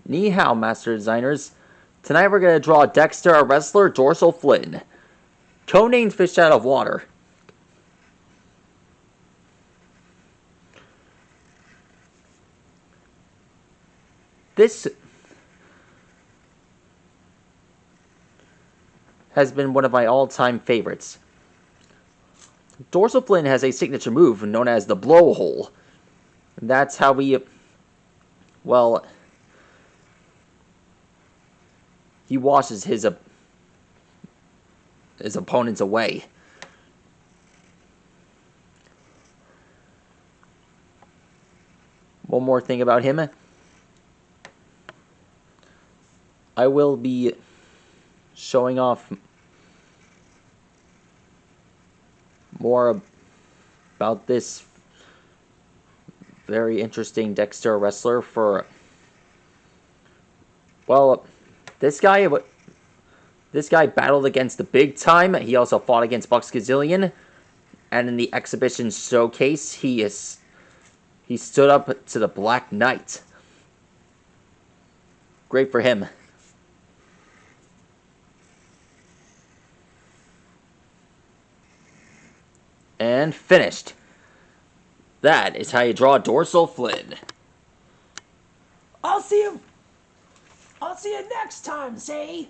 Ni hao, Master Designers. Tonight we're going to draw dextera wrestler Dorsal Flynn. Codenamed Fish Out of Water. This has been one of my all-time favorites. Dorsal Flynn has a signature move known as the blowhole. That's how he washes his opponents away. One more thing about him. I will be showing off more about this very interesting dextera wrestler for, well, this guy battled against the Big Time. He also fought against Bucks Gazillion, and in the exhibition showcase, he stood up to the Black Knight. Great for him. And finished. That is how you draw Dorsal Flynn. I'll see you next time, say.